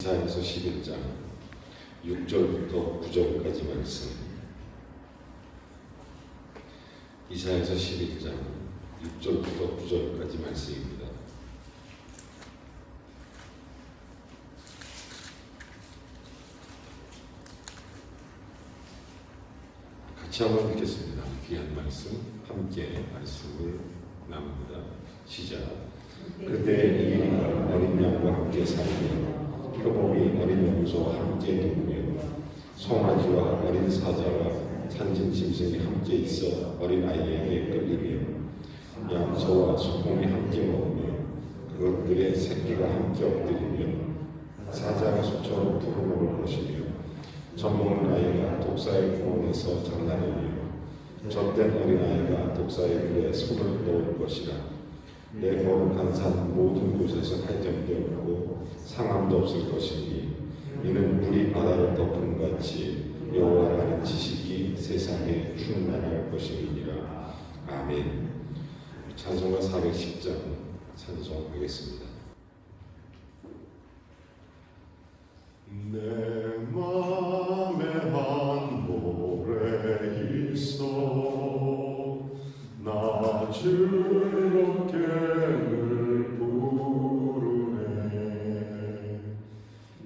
이사야서 11장 6절부터 9절까지 말씀. 이사야서 11장 6절부터 9절까지 말씀입니다. 같이 한번 읽겠습니다. 귀한 말씀 함께 말씀을 나눕니다. 시작. 그때 이리가 어린 양과 함께 살며 표범이 어린 염소와 함께 누우며 송아지와 어린 사자와 산진 짐승이 함께 있어 어린 아이에게 끌리며 양소와 소콩이 함께 먹으며 그것들의 새끼가 함께 엎드리며 사자가 소처럼 부르먹을 것이며 젖먹는 아이가 독사의 구멍에서 장난하며 젖된 어린 아이가 독사의 물에 손을 넣을 것이라. 내 거룩한 산 모든 곳에서 해점도 없고 상함도 없을 것이니 이는 물이 바다를 덮은 같이 여호와라는 지식이 세상에 충만할 것임이니라. 아멘. 찬송가 410장 찬송하겠습니다. 내 맘에 한 노래 있어 나 즐겁게 늘 부르네.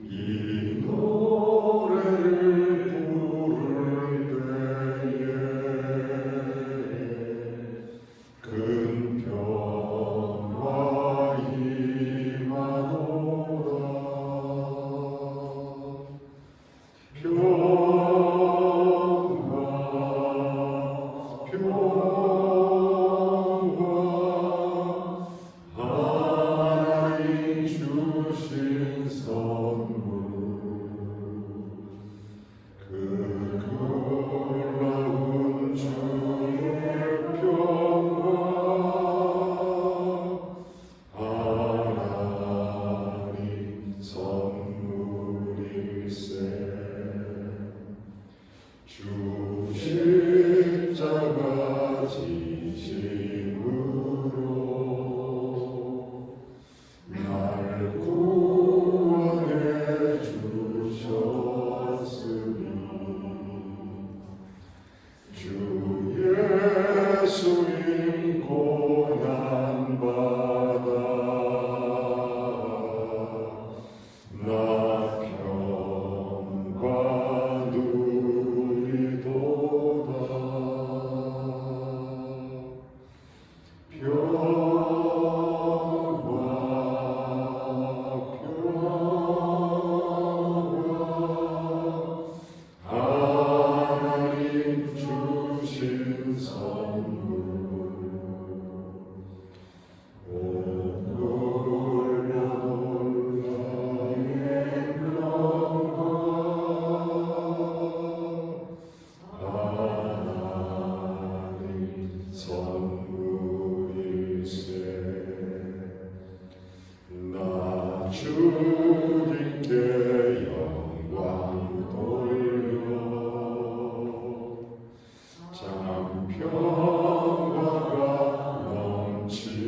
이 노래를 부를 때에 큰 평화 임하도다. 하나님 주신 선물 그 놀라운 주의 평화 하나님 선물일세. 주 십자가 지심으로 날 구원해 주셨으니 주 예수님 고난받아 나 평과 누리도다. 하나님 주신 선물 나 주님께 영광 돌려 참 평화가 넘치도다.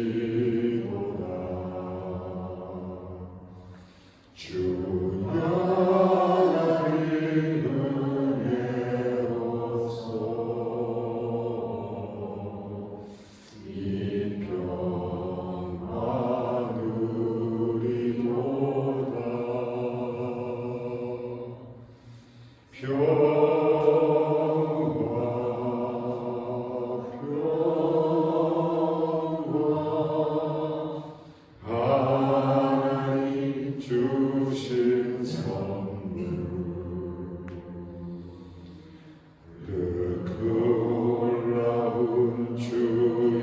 주 하나님 은혜로서 이 평화 누리도다. 하나님 주신 선물 그 놀라운 주의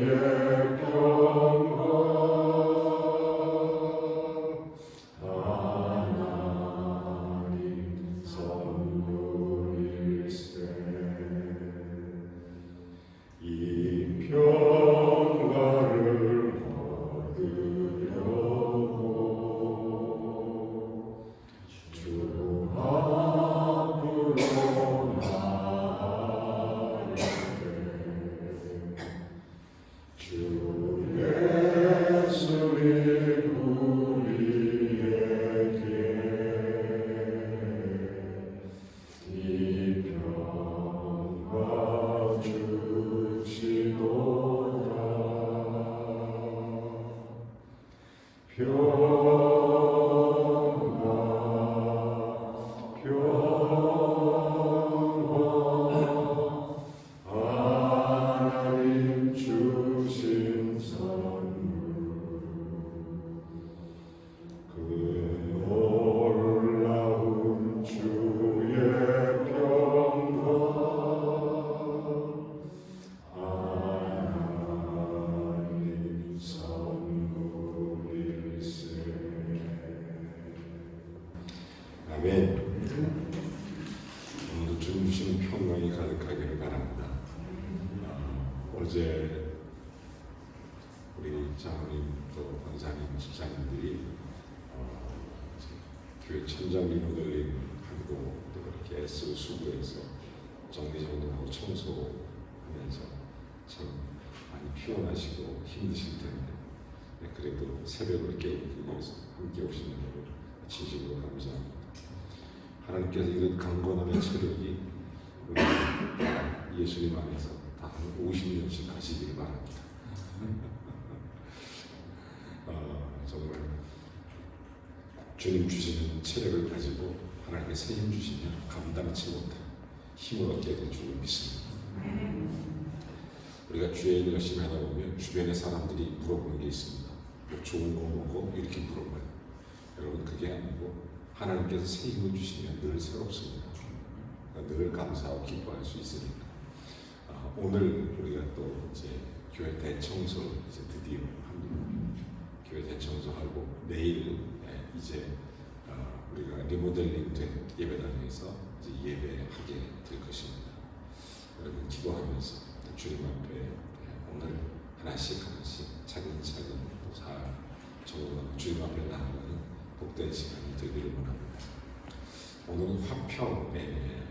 평화 하나님 선물일세. 이 평화를 얻으려고 주 아멘. 오늘도 주님 주시는 평강이 가득하기를 바랍니다. 어제 우리 장로님 또 권사님, 집사님들이 교회 천장 리모델링 하고 또 그렇게 애쓰고 수고해서 정리정돈하고 청소하면서 참 많이 피곤하시고 힘드실 텐데 그래도 새벽을 깨우기 위해서 함께 오시는 것을 진심으로 감사합니다. 하나님께서 이런 강건함의 체력이 우리 예수님 안에서 다 한 50년씩 가시기를 바랍니다. 정말 주님 주시는 체력을 가지고 하나님께 새 힘 주시면 감당치 못한 힘을 얻게 될 줄을 믿습니다. 우리가 주의 일 열심히 하다 보면 주변의 사람들이 물어보는 게 있습니다. 뭐 좋은 거 먹고 이렇게 물어봐요. 여러분 그게 아니고 하나님께서 새 힘을 주시면 늘 새롭습니다. 그러니까 늘 감사하고 기뻐할 수 있으니까 오늘 우리가 또 이제 교회 대청소를 이제 드디어 합니다. 교회 대청소하고 내일 이제 우리가 리모델링된 예배당에서 이제 예배하게 될 것입니다. 여러분 기도하면서 주님 앞에 오늘 하나씩 차근차근 잘 적어가고 주님 앞에 나아가는 복된 시간이 되기를 원합니다. 오늘은 화평에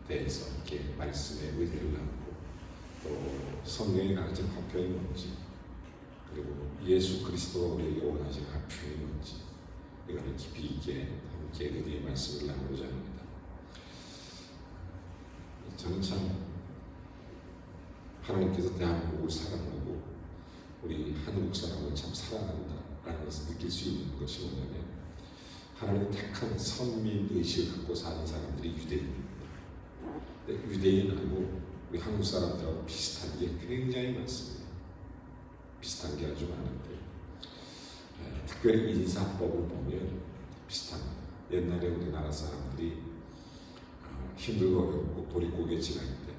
대해서 이렇게 말씀의 의미를 나누고 또 성경에 가진 화평이 뭔지 그리고 예수 그리스도가 우리에게 원하시는 화평이 뭔지 이거를 깊이 있게 함께 우리의 말씀을 나누고자 합니다. 저는 참 하나님께서 대한민국을 사랑하고 우리 한국 사람을 참 사랑한다라는 것을 느낄 수 있는 것이 뭐냐면 하나님의 택한 선민 의식을 갖고 사는 사람들이 유대인입니다. 근데 유대인하고 우리 한국 사람들하고 비슷한 게 굉장히 많습니다. 비슷한 게 아주 많은데 특별히 인사법을 보면 비슷합니다. 옛날에 우리나라 사람들이 힘들고 어렵고 보릿고개 지날 때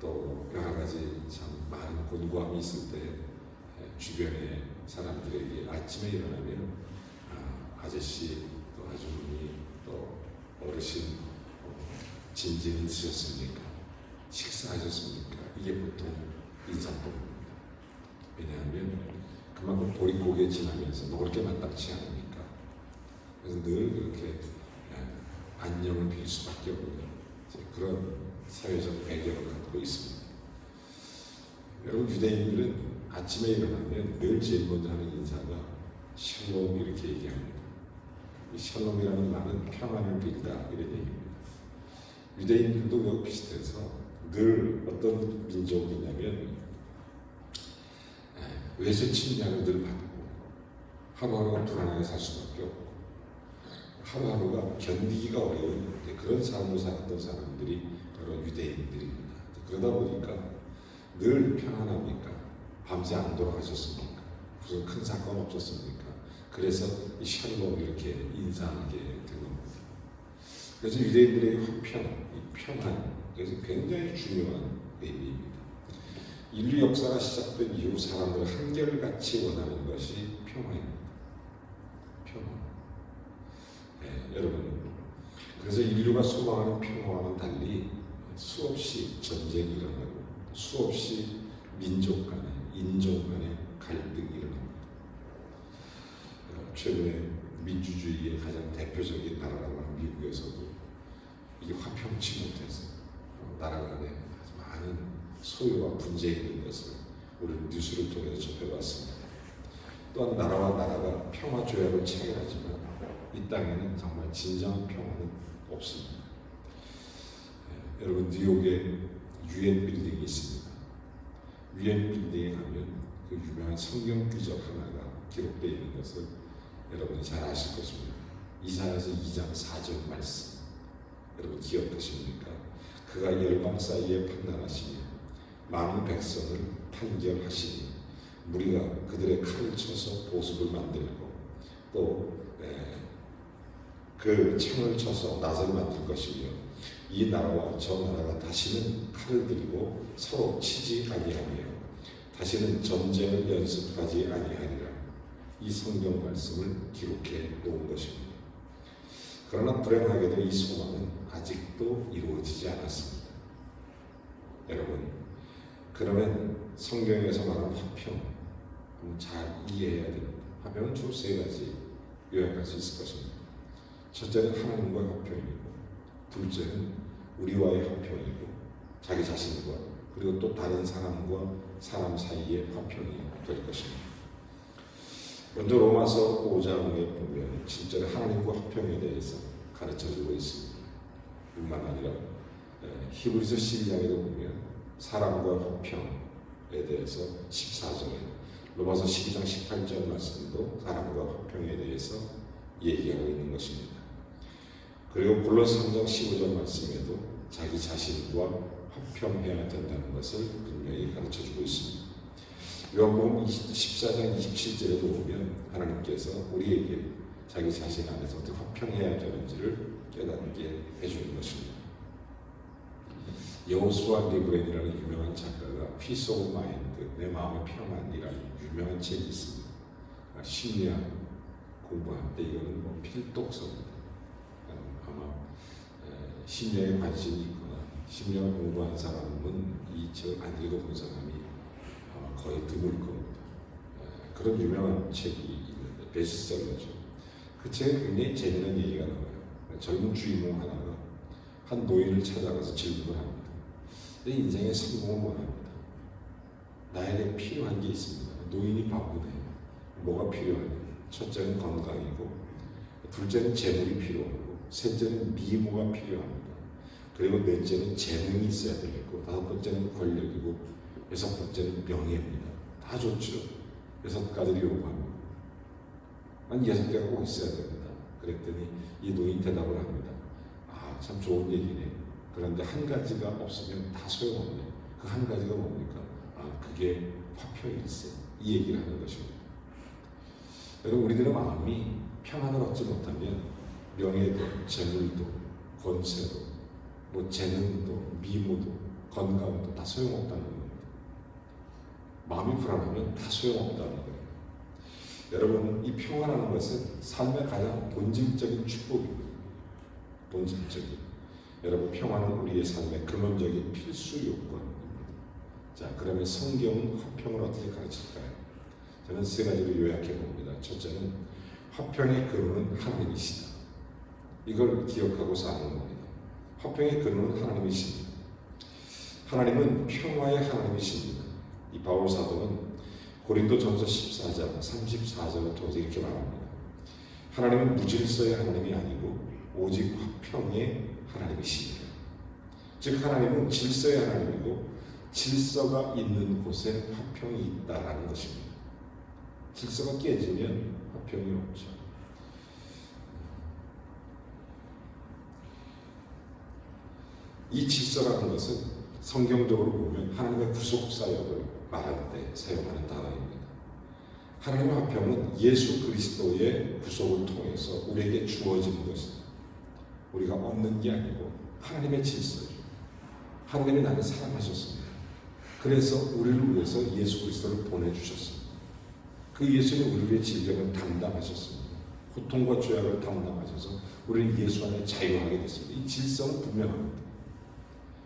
또 여러 가지 참 많은 곤고함이 있을 때 주변의 사람들에게 아침에 일어나면 아저씨 또 아주머니 또 어르신 진지는 드셨습니까? 식사하셨습니까? 이게 보통 인사법입니다. 왜냐하면 그만큼 보릿고개 지나면서 먹을 게 마땅치 않으니까. 그래서 늘 그렇게 안녕을 빌 수밖에 없는 그런 사회적 배경을 갖고 있습니다. 여러분 유대인들은 아침에 일어나면 늘 제일 먼저 하는 인사가 샬롬 이렇게 얘기합니다. 이 샬롬이라는 말은 평안을 빌다 이런 얘기입니다. 유대인들도 여기 비슷해서 늘 어떤 민족이냐면 외세 침략을 늘 받고 하루하루가 불안하게 살 수밖에 없고 하루하루가 견디기가 어려운 그런 삶을 살았던 사람들이 바로 유대인들입니다. 그러다 보니까 늘 평안합니까? 밤새 안 돌아가셨습니까? 무슨 큰 사건 없었습니까? 그래서 이 샬롬 이렇게 인사하게 된 겁니다. 그래서 유대인들의 화평, 이 평안, 그래서 굉장히 중요한 의미입니다. 인류 역사가 시작된 이후 사람들 한결같이 원하는 것이 평화입니다. 평화. 여러분, 그래서 인류가 소망하는 평화와는 달리 수없이 전쟁이 일어나고 수없이 민족 간에 인종 간에 갈등이 일어납니다. 최근에 민주주의의 가장 대표적인 나라라고 하는 미국에서도 이게 화평치 못해서 나라 간에 많은 소요와 분쟁이 있는 것을 우리는 뉴스를 통해서 접해봤습니다. 또한 나라와 나라가 평화 조약을 체결하지만 이 땅에는 정말 진정한 평화는 없습니다. 여러분 뉴욕에 유엔 빌딩이 있습니다. 유엔 빌딩에 가면 그 유명한 성경 규적 하나가 기록되어 있는 것을 여러분이 잘 아실 것입니다. 이사야서 2장 4절 말씀 여러분 기억하십니까? 그가 열방 사이에 판단하시며 많은 백성을 판결하시니 무리가 그들의 칼을 쳐서 보습을 만들고 또 그 창을 쳐서 낫을 만들 것이며 이 나라와 저 나라가 다시는 칼을 들고 서로 치지 아니하며 다시는 전쟁을 연습하지 아니하리라. 이 성경 말씀을 기록해 놓은 것입니다. 그러나 불행하게도 이 소망은 아직도 이루어지지 않았습니다. 여러분, 그러면 성경에서 말하는 화평 잘 이해해야 됩니다. 화평은 주로 세 가지 요약할 수 있을 것입니다. 첫째는 하나님과의 화평이고, 둘째는 우리와의 화평이고, 자기 자신과 그리고 또 다른 사람과 사람 사이의 화평이 될 것입니다. 먼저 로마서 5장에 보면 진짜 하나님과 화평에 대해서 가르쳐주고 있습니다. 뿐만 아니라 히브리서 12장에도 보면 사람과 화평에 대해서 14절에, 로마서 12장 18절 말씀도 사람과 화평에 대해서 얘기하고 있는 것입니다. 그리고 골로새 3장 15절 말씀에도 자기 자신과 화평해야 된다는 것을 분명히 가르쳐주고 있습니다. 요한복음 14장 27절에도 보면 하나님께서 우리에게 자기 자신 안에서 어떻게 화평해야 되는지를 깨닫게 해주는 것입니다. 여호수아 리브렌이라는 유명한 작가가 Peace of Mind, 내 마음의 평안이라는 유명한 책이 있습니다. 심리학 공부할 때 이거는 필독서입니다. 아마 심리학에 관심이 있거나 심리학 공부한 사람은 이 책을 안 읽어본 사람이 거의 드물 겁니다. 그런 유명한 책이 있는데 베스트셀러죠. 그 책에 굉장히 재미있는 얘기가 나와요. 젊은 주인공 하나가 한 노인을 찾아가서 질문을 합니다. 내 인생의 성공을 원합니다. 나에게 필요한 게 있습니다. 노인이 바보네요. 뭐가 필요하냐? 첫째는 건강이고, 둘째는 재물이 필요하고, 셋째는 미모가 필요합니다. 그리고 넷째는 재능이 있어야 되겠고, 다섯 번째는 권력이고, 여섯 번째는 명예입니다. 다 좋죠. 여섯 가지를 요구합니다. 한 여섯 개가 꼭 있어야 됩니다. 그랬더니 이 노인 대답을 합니다. 아, 참 좋은 얘기네. 그런데 한 가지가 없으면 다 소용없네. 그 한 가지가 뭡니까? 아, 그게 화평일세. 이 얘기를 하는 것입니다. 여러분, 우리들의 마음이 평안을 얻지 못하면 명예도, 재물도, 권세도, 재능도, 미모도, 건강도 다 소용없다는 겁니다. 마음이 불안하면 다 소용없다는 거예요. 여러분, 이 평안하는 것은 삶의 가장 본질적인 축복입니다. 본질적인. 여러분, 평안은 우리의 삶의 근원적인 필수 요건입니다. 자, 그러면 성경은 화평을 어떻게 가르칠까요? 저는 세 가지로 요약해 봅니다. 첫째는 화평의 근원은 하나님이시다. 이걸 기억하고 사는 겁니다. 화평의 근원은 하나님이십니다. 하나님은 평화의 하나님이십니다. 이 바울 사도는 고린도전서 14장 34절을 통해서 이렇게 말합니다. 하나님은 무질서의 하나님이 아니고 오직 화평의 하나님이십니다. 즉 하나님은 질서의 하나님이고 질서가 있는 곳에 화평이 있다라는 것입니다. 질서가 깨지면 화평이 없죠. 이 질서라는 것은 성경적으로 보면 하나님의 구속사역을 말할 때 사용하는 단어입니다. 하나님의 화평은 예수 그리스도의 구속을 통해서 우리에게 주어지는 것입니다. 우리가 얻는 게 아니고 하나님의 질서죠. 하나님이 나를 사랑하셨습니다. 그래서 우리를 위해서 예수 그리스도를 보내주셨습니다. 그 예수는 우리 위해 질병을 담당하셨습니다. 고통과 죄악을 담당하셔서 우리는 예수 안에 자유하게 됐습니다. 이 질서는 분명합니다.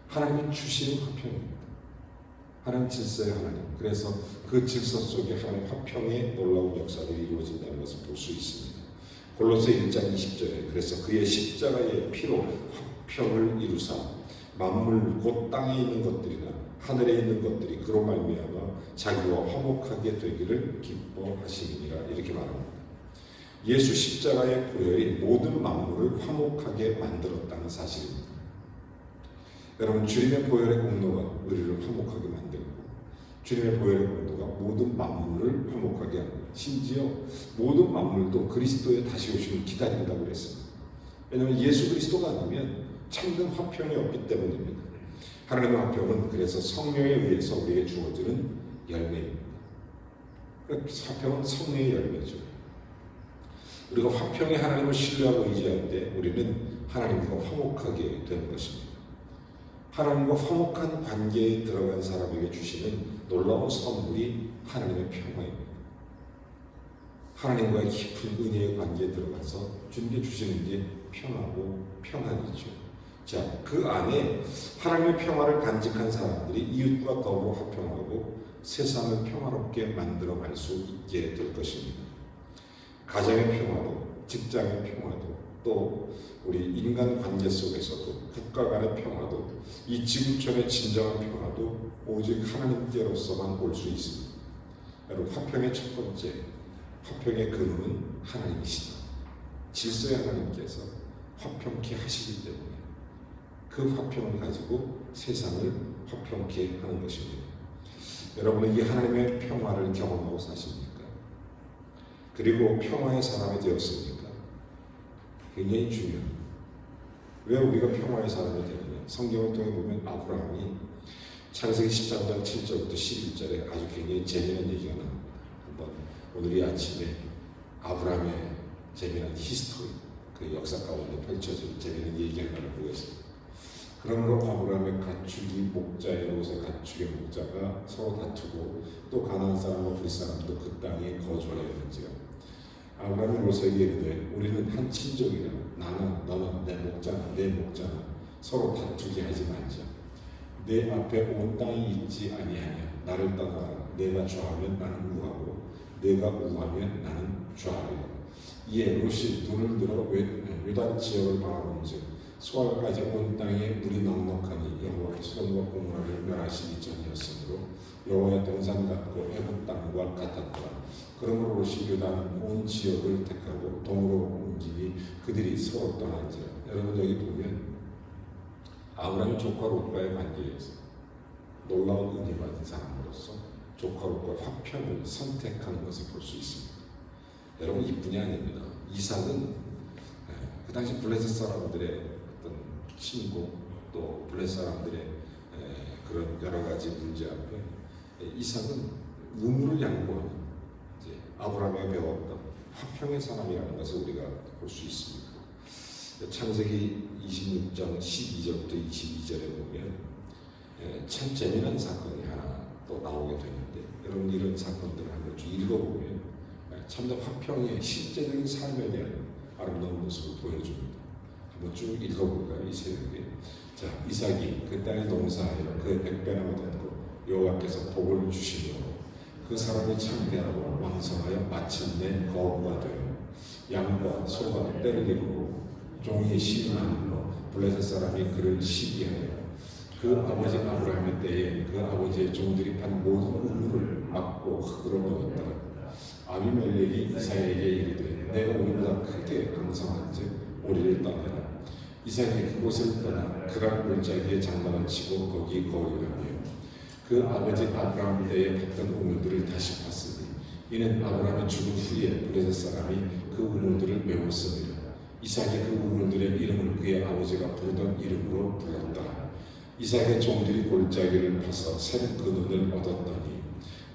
하나님이 주시는 화평입니다. 하나님 질서의 하나님. 그래서 그 질서 속에 하나님 화평의 놀라운 역사들이 이루어진다는 것을 볼 수 있습니다. 골로새 1장 20절에 그래서 그의 십자가의 피로 화평을 이루사 만물 곧 땅에 있는 것들이나 하늘에 있는 것들이 그로 말미암아 자기와 화목하게 되기를 기뻐하시니라 이렇게 말합니다. 예수 십자가의 보혈이 모든 만물을 화목하게 만들었다는 사실입니다. 여러분, 주님의 보혈의 공로가 우리를 화목하게 만들고 주님의 보혈의 공로가 모든 만물을 화목하게 합니다. 심지어 모든 만물도 그리스도의 다시 오심을 기다린다고 그랬습니다. 왜냐하면 예수 그리스도가 아니면 참된 화평이 없기 때문입니다. 하나님의 화평은 그래서 성령에 의해서 우리에게 주어지는 열매입니다. 화평은 성령의 열매죠. 우리가 화평의 하나님을 신뢰하고 의지할 때 우리는 하나님과 화목하게 되는 것입니다. 하나님과 화목한 관계에 들어간 사람에게 주시는 놀라운 선물이 하나님의 평화입니다. 하나님과의 깊은 은혜의 관계에 들어가서 주님께 주시는 게 화평하고 평안이죠. 자, 그 안에 하나님의 평화를 간직한 사람들이 이웃과 더불어 화평하고 세상을 평화롭게 만들어 갈 수 있게 될 것입니다. 가정의 평화도, 직장의 평화도, 또 우리 인간 관계 속에서도 국가 간의 평화도, 이 지구촌의 진정한 평화도 오직 하나님께로서만 올 수 있습니다. 여러분, 화평의 첫 번째, 화평의 근원은 하나님이시다. 질서의 하나님께서 화평케 하시기 때문에 그 화평을 가지고 세상을 화평케 하는 것입니다. 여러분은 이 하나님의 평화를 경험하고 사십니까? 그리고 평화의 사람이 되었습니까? 굉장히 중요합니다. 왜 우리가 평화의 사람이 되느냐? 성경을 통해 보면 아브라함이 창세기 13장 7절부터 11절에 아주 굉장히 재미난 얘기가 나옵니다. 한번 오늘 이 아침에 아브라함의 재미난 히스토리, 그 역사 가운데 펼쳐진 재미난 얘기를 나눠보겠습니다. 그러므로 아브라함의 가축이 목자의 옷에 가축의 목자가 서로 다투고 또 가나안 사람과 브릿 사람도 그 땅에 거주하였는지라. 아브라함이 롯에게 이르되 우리는 한 친족이라 나는 너는 내 목자나 내 목자나 서로 다투게 하지 말자. 내 앞에 온 땅이 있지 아니하냐. 나를 떠나라. 내가 좌하면 나는 우하고 내가 우하면 나는 좌하리라. 이에 롯이 눈을 들어 요단 지역을 바라본즉 소알까지 온 땅에 물이 넉넉하니 여호와께서 소돔과 고모라를 멸하시기 전이었으므로 여호와의 동산 같고 애굽 땅과 같았더라. 그러므로 롯이 요단 온 지역을 택하고 동으로 옮기니 그들이 서로 떠난지라. 여러분, 여기 보면 아브라함 조카 롯과의 관계에서 놀라운 은혜 받은 사람으로서 조카 롯과 화평을 선택하는 것을 볼 수 있습니다. 여러분, 이뿐이 아닙니다. 이삭은 그 당시 블레셋 사람들의 어떤 신고, 또 블레셋 사람들의 그런 여러 가지 문제 앞에 이삭은 우물을 양보하는 아브라함에게 배웠던 화평의 사람이라는 것을 우리가 볼 수 있습니다. 창세기 26장 12절부터 22절에 보면 참 재미난 사건이 하나 또 나오게 되는데, 여러분 이런 사건들을 한번 쭉 읽어보면 참된 화평의 실제적인 삶에 대한 아름다운 모습을 보여줍니다. 한번 쭉 읽어볼까요? 이 새벽에. 자, 이삭이 그 땅에 농사하여 그 100배나 얻었고 여호와께서 복을 주시며 그 사람이 창대하고 왕성하여 마침내 거부가 되어 양과 소가 때를 이루고 종이 심하므로 블레셋 사람이 그를 시기하여 그 아버지 아브라함의 때에 그 아버지의 종들이 판 모든 우물을 막고 흙으로 넣었더라. 아비멜렉이 이삭에게 이르되 내가 우리보다 크게 강성한즉 우리를 떠나라. 이삭이 그곳을 떠나 그랄 골짜기에 장막을 치고 거기 거류하며 그 아버지 아브라함 때에 팠던 우물들을 다시 팠으니 이는 아브라함이 죽은 후에 블레셋 사람이 그 우물들을 메웠습니다. 이삭이 그 우물들의 이름을 그의 아버지가 부르던 이름으로 불렀더라. 이삭의 종들이 골짜기를 파서 샘 근원을 얻었더니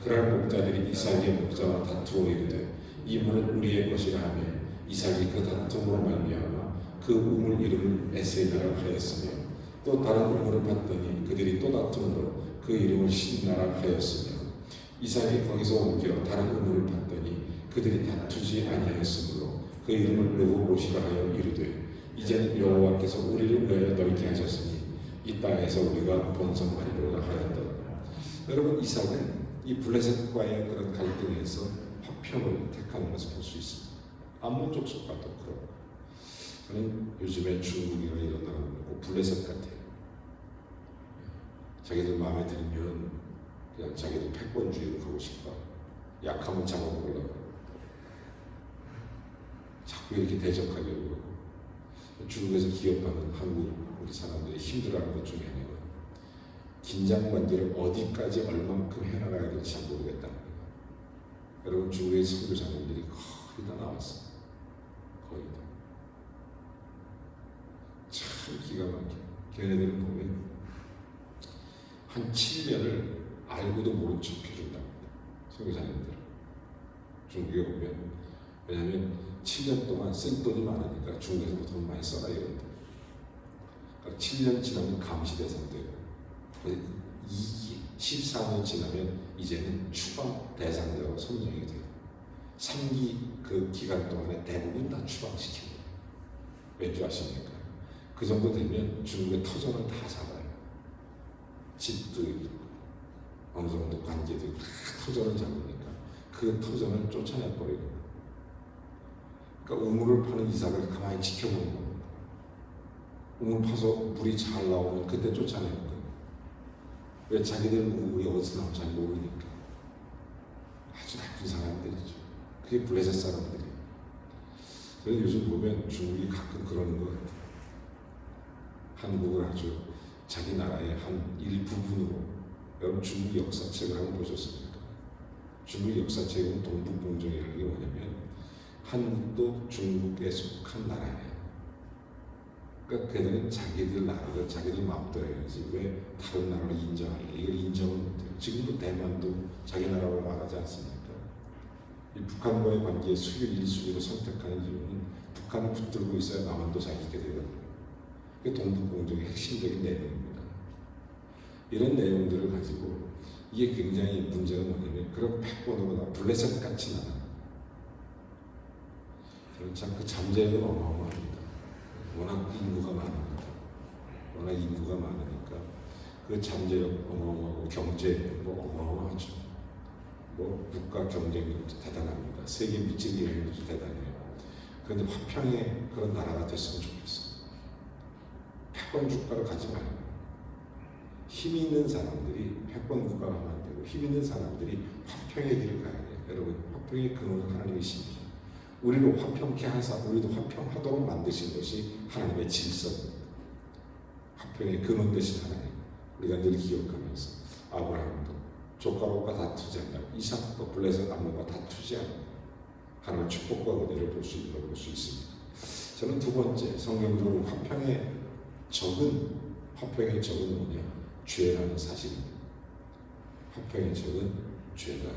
그랄 목자들이 이삭의 목자와 다투어 이르되 이 물은 우리의 것이라 하며 이삭이 그 다툼으로 말미암아 그 우물 이름을 에세나라 하였으며 또 다른 우물을 봤더니 그들이 또 다툼으로 그 이름을 신나라 하였으며 이삭이 거기서 옮겨 다른 우물을 봤더니 그들이 다투지 아니하였으므로 그 이름을 르호봇이라 하여 이르되 이제는 여호와께서 우리를 위하여 넓게 하셨으니 이 땅에서 우리가 번성하리로다 하였더라. 여러분, 이삭은 이 블레셋과의 그런 갈등에서 화평을 택하는 것을 볼 수 있습니다. 암몬 족속과도 그렇고, 저는 요즘에 중국이나 이런 나라 보고 블레셋 같아요. 자기들 마음에 들면 그냥 자기들 패권주의로 가고 싶어. 약하면 잡아먹으려고. 자꾸 이렇게 대적하려고 그러고. 중국에서 기업하는 한국 우리 사람들이 힘들어하는 것 중에 하나가 긴장 관계를 어디까지 얼만큼 해나가야 될지 잘 모르겠다는 거예요. 여러분, 중국의 선교사님들이 거의 다 나왔어요. 거의 다. 참 기가 막혀. 걔네들은 보면 한 7년을 알고도 모른 척 해준답니다. 선교사님들. 중국에 보면, 왜냐하면 7년 동안 쓴 돈이 많으니까 중국에서 돈 많이 써라 이런다. 그러니까 7년 지나면 감시대상되고 14년 지나면 이제는 추방 대상자로 선정이 돼요. 3기 그 기간 동안에 대부분 다 추방시킵니다. 왠지 아십니까? 그 정도 되면 중국의 터전을 다 잡아요. 집도 있고 어느 정도 관계도 있고 다 터전을 잡으니까 그 터전을 쫓아내버리고, 그러니까 우물을 파는 이삭을 가만히 지켜보는 겁니다. 우물 파서 물이 잘 나오면 그때 쫓아내는 거예요. 왜? 자기들 우물이 어디서 나오는지 잘 모르니까. 아주 나쁜 사람들이죠. 그게 블레셋 사람들이에요. 그래서 요즘 보면 중국이 가끔 그러는 것 같아요. 한국을 아주 자기 나라의 한 일부분으로, 여러분 중국 역사책을 한번 보셨습니까? 중국 역사책은 동북봉정이라는 게 뭐냐면 한국도 중국에 속한 나라예요. 그러니까 걔들은 자기들 나라를 자기들 마음대로 해야지 왜 다른 나라를 인정하냐, 이걸 인정을 못해요. 지금도 대만도 자기 나라로 말하지 않습니까? 이 북한과의 관계에 수교 1순위로 선택하는 이유는 북한을 붙들고 있어야 남한도 잘 있게 되거든요. 그게 동북공정의 핵심적인 내용입니다. 이런 내용들을 가지고 이게 굉장히 문제가 뭐냐면 그런 패권으로나 블레셋 같이 나는, 저는 참 그 잠재력은 어마어마합니다. 워낙 인구가 많으니까, 그 잠재력 어마어마하고 경제 뭐 어마어마하죠. 뭐 국가 경쟁력도 대단합니다. 세계 미치기 여행도 대단해요. 그런데 화평의 그런 나라가 됐으면 좋겠어요. 패권 국가를 가지 말고 힘 있는 사람들이 패권 국가가 하면 안 되고 힘 있는 사람들이 화평의 길을 가야 돼요. 여러분, 화평의 근원은 하나님이십니다. 우리를 화평케 하사 우리도 화평하도록 만드신 것이 하나님의 질서입니다. 화평의 근원 되신 하나님, 우리가 늘 기억하면서 아브라함도 조카로가 다투지 않고 이삭도 블레셋 아모가 다투지 않고 하나님의 축복과 은혜를 볼 수 있습니다. 저는 두 번째, 성경적으로 화평의 적은 뭐냐? 죄라는 사실입니다. 화평의 적은 죄다.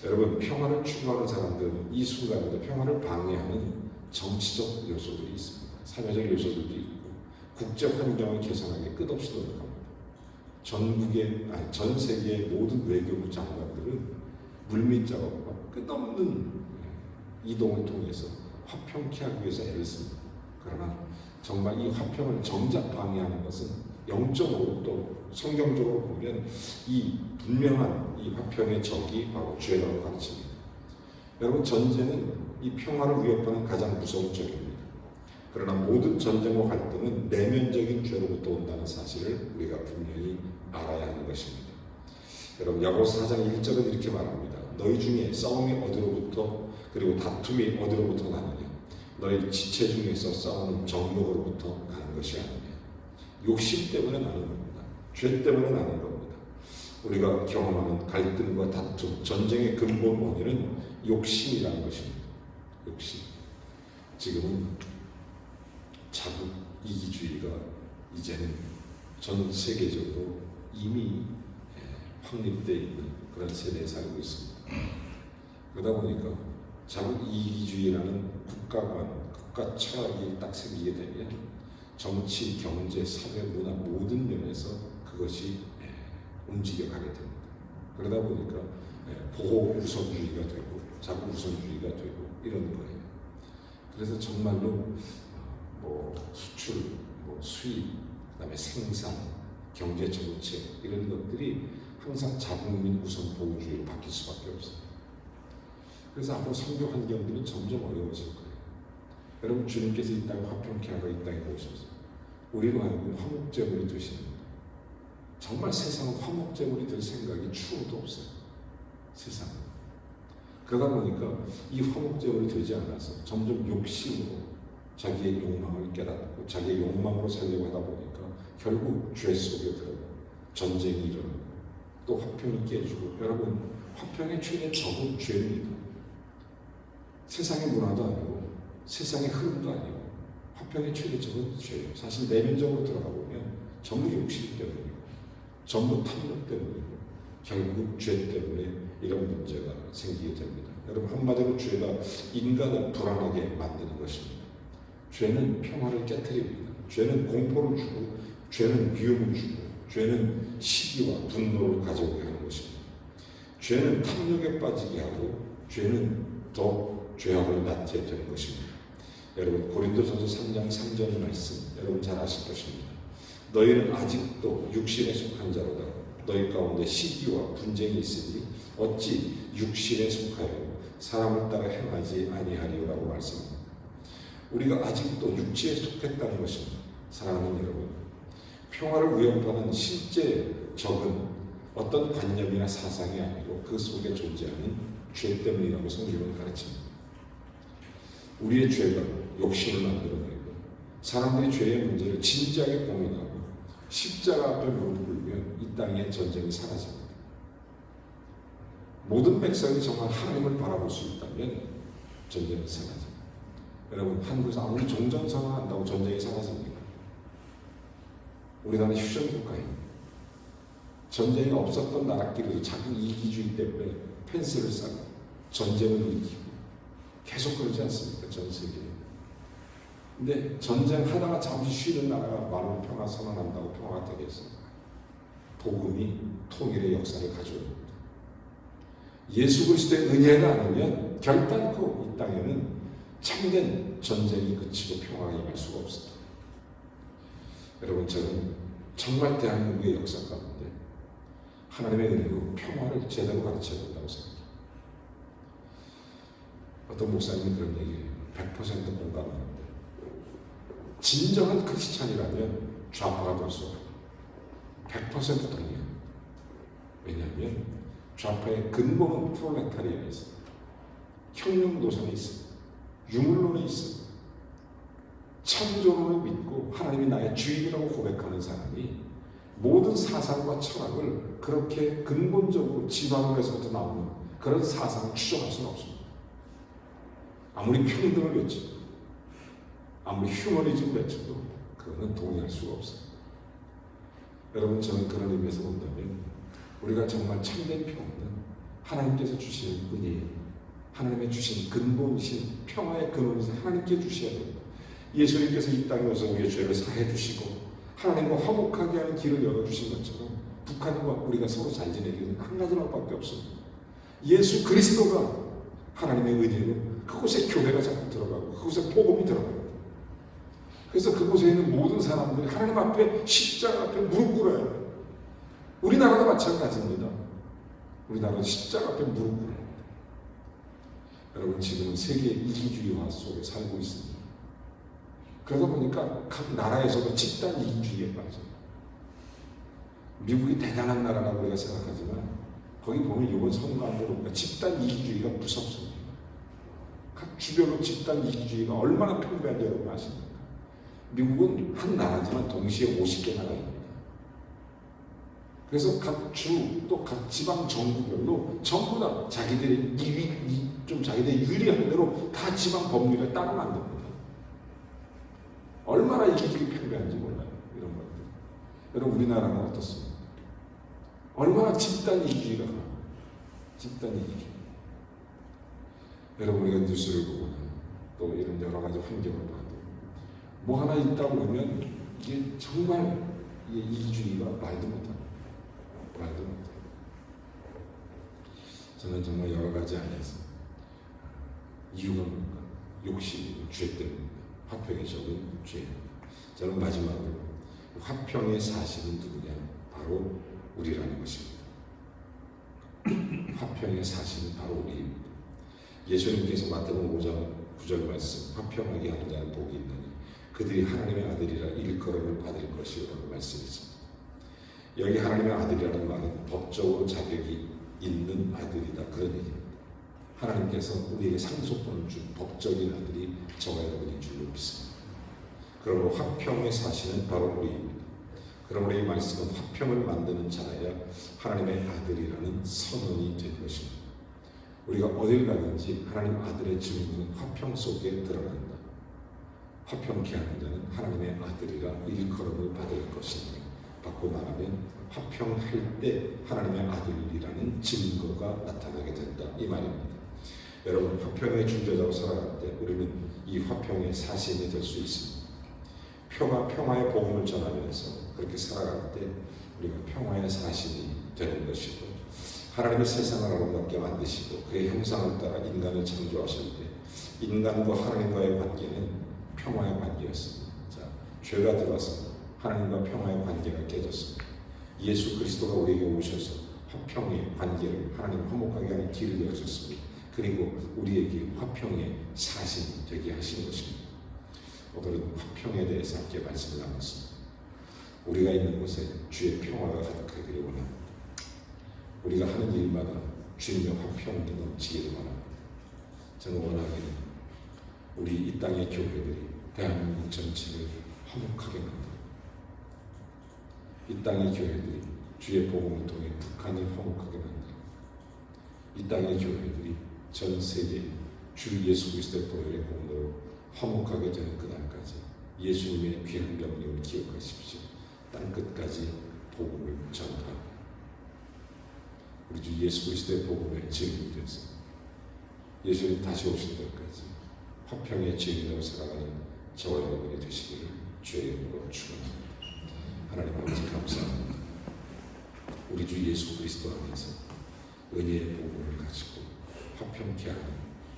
여러분, 평화를 추구하는 사람들은 이 순간에도 평화를 방해하는 정치적 요소들이 있습니다. 사회적 요소들도 있고 국제 환경을 개선하기 끝없이 노력합니다. 전 세계의 모든 외교부 장관들은 물밑 작업과 끝없는 이동을 통해서 화평케 하기 위해서 애를 씁니다. 그러나 정말 이 화평을 정작 방해하는 것은 영적으로 또 성경적으로 보면 이 분명한 이 화평의 적이 바로 죄라고 가르칩니다. 여러분, 전쟁은 이 평화를 위협하는 가장 무서운 적입니다. 그러나 모든 전쟁과 갈등은 내면적인 죄로부터 온다는 사실을 우리가 분명히 알아야 하는 것입니다. 여러분, 야고보서 4장 1절은 이렇게 말합니다. 너희 중에 싸움이 어디로부터 그리고 다툼이 어디로부터 나느냐? 너희 지체 중에서 싸우는 정욕으로부터 가는 것이 아니냐. 욕심 때문에 나는 겁니다. 죄 때문에 나는 겁니다. 우리가 경험하는 갈등과 다툼, 전쟁의 근본 원인은 욕심이라는 것입니다. 욕심. 지금은 자국 이기주의가 이제는 전 세계적으로 이미 확립되어 있는 그런 세대에 살고 있습니다. 그러다 보니까 자국 이기주의라는 국가 철학이 딱 생기게 되면 정치, 경제, 사회, 문화 모든 면에서 그것이 움직여가게 됩니다. 그러다 보니까 보호 우선주의가 되고 자국 우선주의가 되고 이런 거예요. 그래서 정말로 수출, 수입, 그다음에 생산, 경제 정책 이런 것들이 항상 자국민 우선 보호주의로 바뀔 수밖에 없어요. 그래서 앞으로 선교 환경들은 점점 어려워질 거예요. 여러분, 주님께서 이 땅에 화평케 하고 이 땅에 오셔서 우리로 하여금 화목제물이 되시는 거예요. 정말 세상은 화목제물이 될 생각이 추호도 없어요. 세상은. 그러다 보니까 이 화목제물이 되지 않아서 점점 욕심으로 자기의 욕망을 깨닫고 자기의 욕망으로 살려고 하다 보니까 결국 죄 속에 들어가고 전쟁이 일어나고 또 화평이 깨지고, 여러분, 화평의 최대 적은 죄입니다. 세상의 문화도 아니고 세상의 흐름도 아니고 화평의 최대 적은 죄예요. 사실 내면적으로 들어가 보면 전부 욕심 때문이고 전부 탐욕 때문이고 결국 죄 때문에 이런 문제가 생기게 됩니다. 여러분, 한마디로 죄가 인간을 불안하게 만드는 것입니다. 죄는 평화를 깨트립니다. 죄는 공포를 주고 죄는 미움을 주고 죄는 시기와 분노를 가져오게 하는 것입니다. 죄는 탐욕에 빠지게 하고 죄는 더 죄악을 낳게 되는 것입니다. 여러분 고린도전서 3장 3절 말씀 여러분 잘 아실 것입니다. 너희는 아직도 육신에 속한 자로다. 너희 가운데 시기와 분쟁이 있으니 어찌 육신에 속하여 사람을 따라 행하지 아니하리요라고 말씀합니다. 우리가 아직도 육체에 속했다는 것입니다. 사랑하는 여러분, 평화를 위협하는 실제 적은 어떤 관념이나 사상이 아니고 그 속에 존재하는 죄 때문이라고 성경은 가르칩니다. 우리의 죄가 욕심을 만들어내고 사람들이 죄의 문제를 진지하게 고민하고 십자가 앞에 무릎 꿇으면 이 땅에 전쟁이 사라집니다. 모든 백성이 정말 하나님을 바라볼 수 있다면 전쟁이 사라집니다. 여러분, 한국에서 아무리 종전선언한다고 전쟁이 사라집니까? 우리나라는 휴전국가입니다. 전쟁이 없었던 나라끼리도 자기 이기주의 때문에 펜스를 쌓고 전쟁을 일으키고 계속 그러지 않습니까? 전 세계에. 근데 전쟁하다가 잠시 쉬는 나라가 말로 평화 선언한다고 평화가 되겠어요? 복음이 통일의 역사를 가져옵니다. 예수 그리스도의 은혜가 아니면 결단코 이 땅에는 참된 전쟁이 그치고 평화가 임할 수가 없습니다. 여러분, 저는 정말 대한민국의 역사 가운데 하나님의 은혜로 평화를 제대로 가르쳐야 된다고 생각합니다. 어떤 목사님이 그런 얘기를 100% 공감하는데, 진정한 크리스찬이라면 좌파가 될 수 없어요. 100% 동의합니다. 왜냐하면 좌파의 근본은 프롤레타리아에 있습니다. 혁명 노선이 있습니다. 유물론이 있습니다. 창조론을 믿고 하나님이 나의 주인이라고 고백하는 사람이 모든 사상과 철학을 그렇게 근본적으로 지방에서부터 나오는 그런 사상을 추정할 수는 없습니다. 아무리 평등을 외쳐도 아무리 휴머니즘을 외쳐도 그거는 동의할 수가 없어요. 여러분, 저는 그런 의미에서 본다면 우리가 정말 참된 평화는 하나님께서 주시는 은혜예요. 하나님의 주신 근본이신 평화의 근원이신 하나님께 주셔야 됩니다. 예수님께서 이 땅에 오셔서 우리의 죄를 사해 주시고 하나님과 화목하게 하는 길을 열어주신 것처럼 북한과 우리가 서로 잘 지내기는 한 가지만밖에 없습니다. 예수 그리스도가 하나님의 은혜로 그곳에 교회가 자꾸 들어가고 그곳에 복음이 들어갑니다. 그래서 그곳에 있는 모든 사람들이 하나님 앞에 십자가 앞에 무릎 꿇어야 해요. 우리나라도 마찬가지입니다. 우리나라는 십자가 앞에 무릎 꿇어야 합니다. 여러분, 지금은 세계 이기주의화 속에 살고 있습니다. 그러다 보니까 각 나라에서도 집단 이기주의에 빠져요. 미국이 대단한 나라라고 우리가 생각하지만 거기 보면 이번 선거안으로 보니까 집단 이기주의가 무섭습니다. 각 주별로 집단 이기주의가 얼마나 팽배한지 여러분 아십니까? 미국은 한 나라지만 동시에 50개 나라입니다. 그래서 각 주 또 각 지방 정부별로 전부 다 자기들의 자기들이 유리한 대로 다 지방 법률에 따라 만듭니다. 얼마나 이기주의 팽배한지 몰라요. 이런 것들. 여러분, 우리나라는 어떻습니까? 얼마나 집단 이기주의가 강합니다. 집단 이기주의. 여러분, 우리가 뉴스를 보거나 또 이런 여러 가지 환경을 봐도 뭐 하나 있다 그러면 이게 정말 이기주의가 말도 못합니다. 말도 못해요. 저는 정말 여러 가지 안에서 이유가 뭔가 욕심이고 죄 때문입니다. 화평의 적은 죄입니다. 저는 마지막으로 화평의 사실은 누구냐? 바로 우리라는 것입니다. 화평의 사실은 바로 우리입니다. 예수님께서 마태복음 5장 9절 말씀, 화평하게 하는 자는 복이 있나니 그들이 하나님의 아들이라 일컬음을 받을 것이라고 말씀했습니다. 여기 하나님의 아들이라는 말은 법적으로 자격이 있는 아들이다, 그런 얘기입니다. 하나님께서 우리에게 상속권을 준 법적인 아들이 저와 여러분인 줄로 믿습니다. 그러므로 화평의 사실은 바로 우리입니다. 그러므로 이 말씀은 화평을 만드는 자라야 하나님의 아들이라는 선언이 된 것입니다. 우리가 어딜 가든지 하나님 아들의 증거는 화평 속에 들어간다. 화평케 하는 자는 하나님의 아들이라 일컬음을 받을 것이니, 바꿔 말하면 화평할 때 하나님의 아들이라는 증거가 나타나게 된다, 이 말입니다. 여러분, 화평의 중재자로 살아갈 때 우리는 이 화평의 사신이 될 수 있습니다. 평화의 복음을 전하면서 그렇게 살아갈 때 우리가 평화의 사신이 되는 것이고, 하나님의 세상을 아름답게 만드시고 그의 형상을 따라 인간을 창조하실 때 인간과 하나님과의 관계는 평화의 관계였습니다. 자, 죄가 들어와서 하나님과 평화의 관계가 깨졌습니다. 예수 그리스도가 우리에게 오셔서 화평의 관계를 하나님 화목하게 하는 길을 여셨습니다. 그리고 우리에게 화평의 사신이 되게 하신 것입니다. 오늘은 화평에 대해서 함께 말씀을 나눴습니다. 우리가 있는 곳에 주의 평화가 가득하기를 원합니다. 우리가 하는 일마다 주님의 화평이 넘치기를 원합니다. 저는 원하기는 우리 이 땅의 교회들이 대한민국 전체를 화목하게 만들고 이 땅의 교회들이 주의 복음을 통해 북한을 화목하게 만들고 이 땅의 교회들이 전 세계 주 예수 그리스도의 보혈의 공로로 화목하게 되는 그날까지 예수님의 귀한 명령을 기억하십시오. 땅끝까지 복음을 전하고 우리 주 예수 그리스도의 복음의 증인이 되어서 예수님 다시 오실 때까지 화평의 증인으로 살아가는 저와 여러분이 되시기를 주의 이름으로 축원합니다. 하나님 아버지 감사합니다. 우리 주 예수 그리스도 안에서 은혜의 복음을 가지고 화평케 하는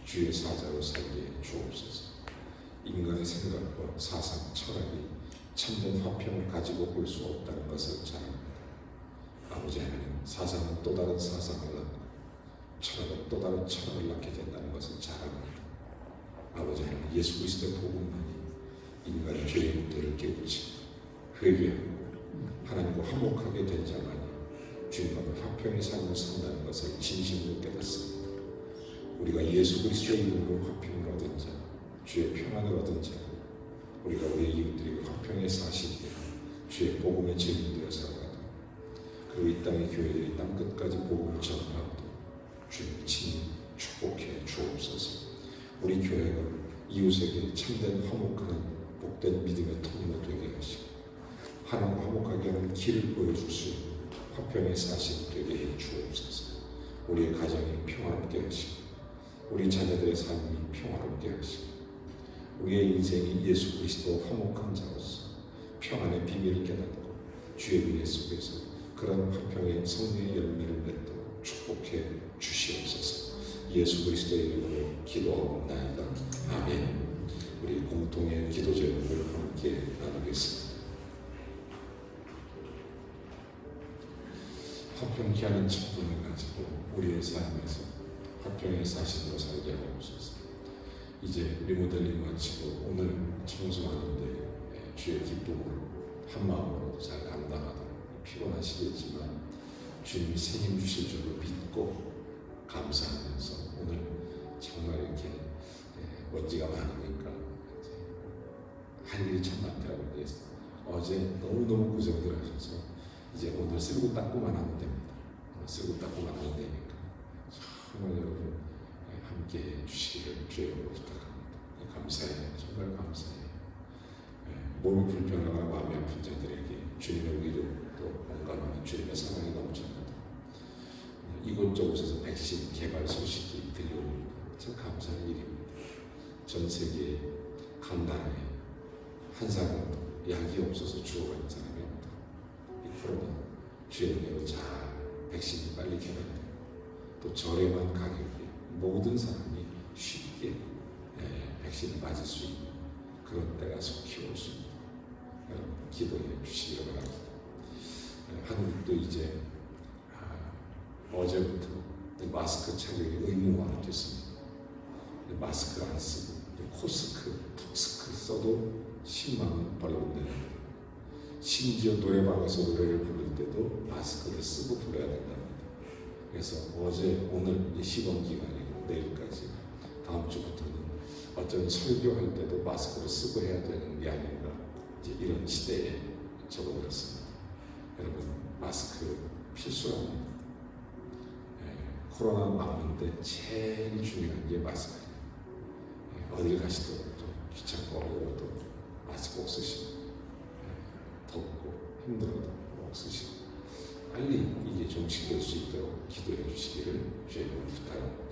주의 사자로 살게 주옵소서. 인간의 생각과 사상, 철학이 참된 화평을 가지고 볼 수 없다는 것을 잘 압니다. 아버지 하나님, 사상은 또 다른 사상을 낳고 철학은 또 다른 철학을 낳게 된다는 것을 잘 압니다. 아버지 하나님, 예수 그리스도의 복음만이 인간의 죄의 문제를 깨우치고 회개하고 하나님과 화목하게 된 자만이 주님과 화평의 삶을 산다는 것을 진심으로 깨닫습니다. 우리가 예수 그리스도의 이름으로 화평을 얻은 자, 주의 평안을 얻은 자, 우리가 우리의 이웃들에게 화평의 사실이 되고 주의 복음의 증인되어 살아가도 그리고 이 땅의 교회들이 땅끝까지 복음을 전파하도 주님 친히 축복해 주옵소서. 우리 교회가 이웃에게 참된 화목하는 복된 믿음의 통로 되게 하시고 하나님과 화목하게 하는 길을 보여줄 수 있는 화평의 사실 되게 해 주옵소서. 우리의 가정이 평화롭게 하시고 우리 자녀들의 삶이 평화롭게 하시고 우리의 인생이 예수 그리스도 화목한 자로서 평안의 비밀을 깨닫고 주의 은혜 속에서 그런 화평의 성령의 열매를 맺도록 축복해 주시옵소서. 예수 그리스도의 이름으로 기도하옵나이다. 아멘. 우리 공통의 기도 제목을 함께 나누겠습니다. 화평케 하는 첫분을 가지고 우리의 삶에서 화평의 사실로 살게 하옵소서. 이제 리모델링 마치고 오늘 청소하는데 주의 기쁨으로 한마음으로 잘 감당하다 피곤하시겠지만 주님이 새 힘 주실 줄로 믿고 감사하면서 오늘 정말 이렇게 먼지가 많으니까 할 일이 참 많더라고요. 어제 너무너무 고생들 하셔서 이제 오늘 쓸고 닦고만 하면 됩니다. 쓸고 닦고만 하면 되니까 정말 여러분 함께 해주시기를 주의 이름으로 부탁합니다. 감사해요. 정말 감사해요. 몸이 불편하거나 마음이 아픈 자들에게 주님의 위로 또 공감하는 주님의 사랑이 넘쳐납니다. 이곳저곳에서 백신 개발 소식이 들려옵니다. 참 감사한 일입니다. 전 세계 각 나라에 한 사람도 약이 없어서 죽어가는 사람이 없다. 이 코로나 주의 은혜로 잘 백신이 빨리 개발되고 또 저렴한 가격에 모든 사람이 쉽게 백신을 맞을 수 있는 그런 때가 속히 올 수 있는 여러분 기도해 주시기 바랍니다. 한국도 이제 어제부터 마스크 착용이 의무화가 됐습니다. 마스크 안 쓰고 코스크, 턱스크 써도 10만 원 벌금내는 심지어 노래방에서 노래를 부를 때도 마스크를 쓰고 불러야 된답니다. 그래서 어제 오늘 시범 기간이고 내일까지 다음 주부터는 어떤 설교할 때도 마스크를 쓰고 해야 되는 게 아닌가 이제 이런 시대에 접어들었습니다. 여러분 마스크 필수랍니다. 코로나 막는데 제일 중요한 게 마스크예요. 어딜 가시더라도 좀 귀찮고 어려워도 마스크 꼭 쓰시고 덥고 힘들어도 꼭 쓰시고 빨리 이게 좀 지킬 수 있도록 기도해 주시기를 주님을 부탁합니다.